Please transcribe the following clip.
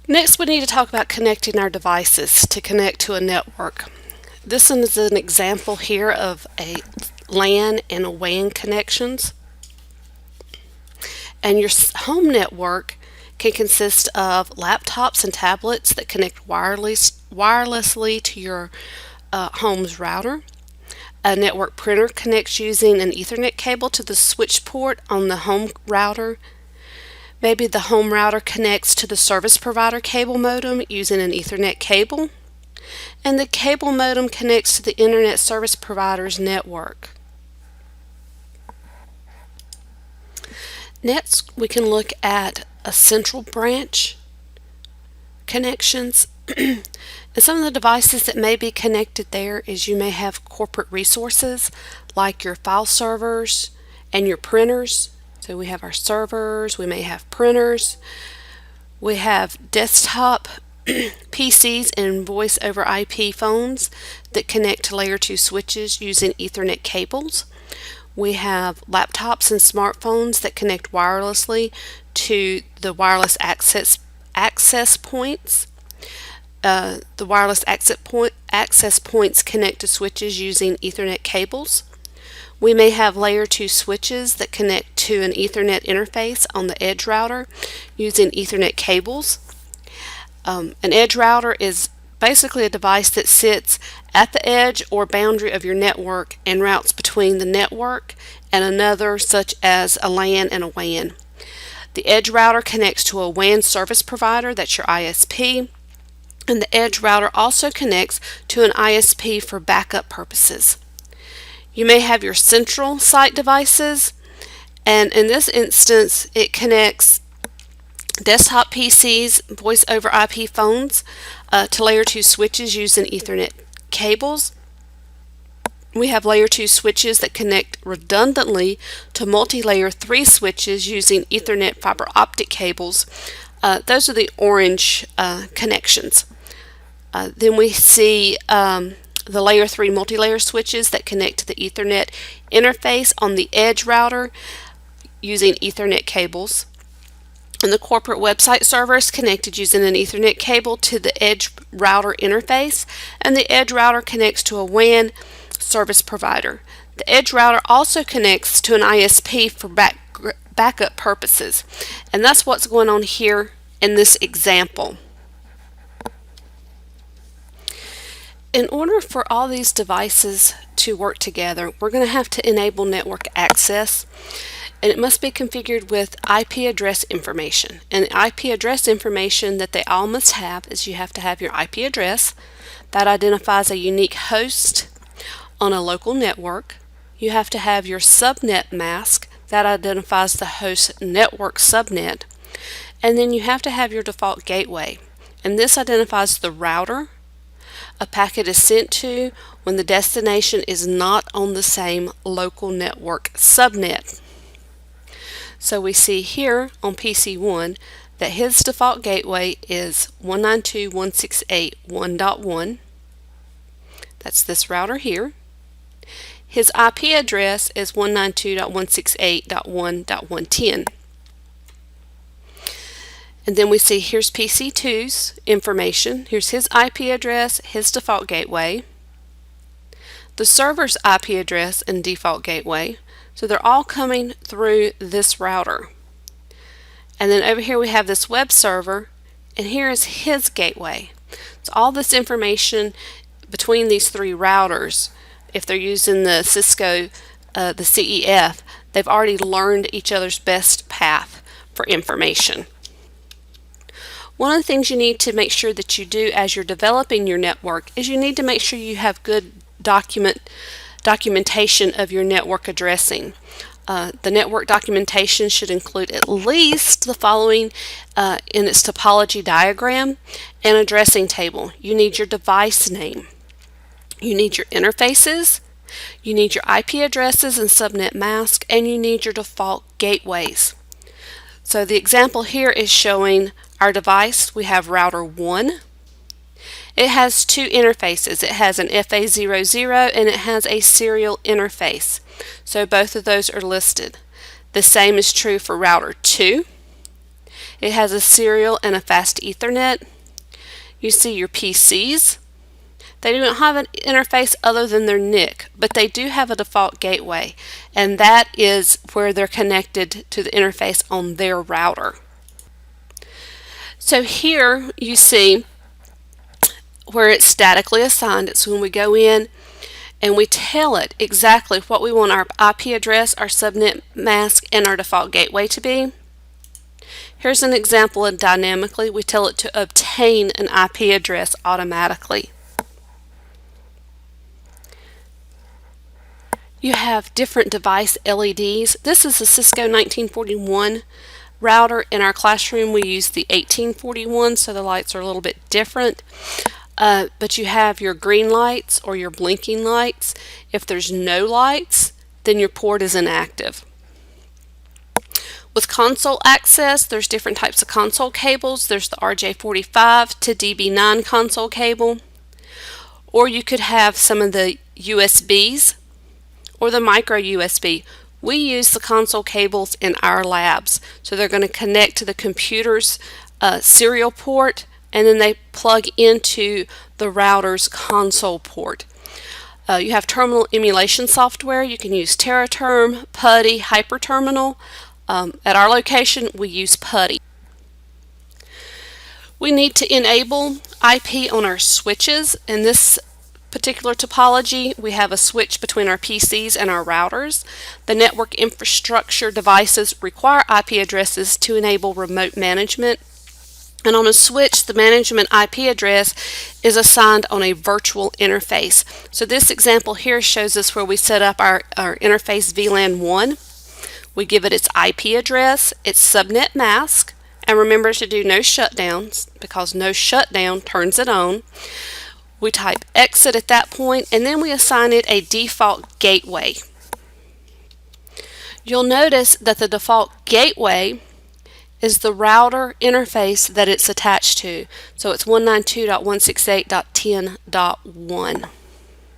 Next, we need to talk about connecting our devices to connect to a network. This one is an example here of a LAN and a WAN connections. And your home network can consist of laptops and tablets that connect wirelessly to your home's router. A network printer connects using an Ethernet cable to the switch port on the home router. Maybe the home router connects to the service provider cable modem using an Ethernet cable. And the cable modem connects to the internet service provider's network. Next, we can look at a central branch connections. And some of the devices that may be connected there is you may have corporate resources like your file servers and your printers. So we have our servers, we may have printers, we have desktop PCs and voice over IP phones that connect to layer 2 switches using Ethernet cables. We have laptops and smartphones that connect wirelessly to the wireless access points. The wireless access points connect to switches using Ethernet cables. We may have layer 2 switches that connect to an Ethernet interface on the edge router using Ethernet cables. An edge router is basically a device that sits at the edge or boundary of your network and routes between the network and another, such as a LAN and a WAN. The edge router connects to a WAN service provider, that's your ISP, and the edge router also connects to an ISP for backup purposes. You may have your central site devices, and in this instance it connects desktop PCs, voice over IP phones to layer 2 switches using Ethernet cables. We have layer 2 switches that connect redundantly to multi-layer 3 switches using Ethernet fiber optic cables. Those are the orange connections. Then we see the layer 3 multi-layer switches that connect to the Ethernet interface on the edge router using Ethernet cables. And the corporate website server is connected using an Ethernet cable to the edge router interface, and the edge router connects to a WAN service provider. The edge router also connects to an ISP for backup purposes, and that's what's going on here in this example. In order for all these devices to work together, we're going to have to enable network access. And it must be configured with IP address information. And the IP address information that they all must have is you have to have your IP address. That identifies a unique host on a local network. You have to have your subnet mask. That identifies the host network subnet. And then you have to have your default gateway. And this identifies the router a packet is sent to when the destination is not on the same local network subnet. So we see here on PC1 that his default gateway is 192.168.1.1. That's this router here. His IP address is 192.168.1.110. And then we see here's PC2's information. Here's his IP address, his default gateway, the server's IP address and default gateway. So they're all coming through this router. And then over here we have this web server, and here is his gateway. So all this information between these three routers, if they're using the Cisco, the CEF, they've already learned each other's best path for information. One of the things you need to make sure that you do as you're developing your network is you need to make sure you have good documentation of your network addressing. The network documentation should include at least the following in its topology diagram and addressing table. You need your device name. You need your interfaces. You need your IP addresses and subnet mask, and you need your default gateways. So the example here is showing our device. We have router 1. It has two interfaces. It has an FA00 and it has a serial interface. So both of those are listed. The same is true for router 2. It has a serial and a fast Ethernet. You see your PCs. They don't have an interface other than their NIC, but they do have a default gateway, and that is where they're connected to the interface on their router. So here you see where it's statically assigned. It's when we go in and we tell it exactly what we want our IP address, our subnet mask, and our default gateway to be. Here's an example of dynamically. We tell it to obtain an IP address automatically. You have different device LEDs. This is a Cisco 1941 router. In our classroom we use the 1841, so the lights are a little bit different. But you have your green lights or your blinking lights. If there's no lights, then your port is inactive. With console access, there's different types of console cables. There's the RJ45 to DB9 console cable, or you could have some of the USBs or the micro USB. We use the console cables in our labs, so they're going to connect to the computer's serial port, and then they plug into the router's console port. You have terminal emulation software. You can use TerraTerm, PuTTY, HyperTerminal. At our location, we use PuTTY. We need to enable IP on our switches. In this particular topology, we have a switch between our PCs and our routers. The network infrastructure devices require IP addresses to enable remote management. And on a switch, the management IP address is assigned on a virtual interface. So this example here shows us where we set up our interface VLAN 1. We give it its IP address, its subnet mask, and remember to do no shutdowns, because no shutdown turns it on. We type exit at that point, and then we assign it a default gateway. You'll notice that the default gateway is the router interface that it's attached to. So it's 192.168.10.1.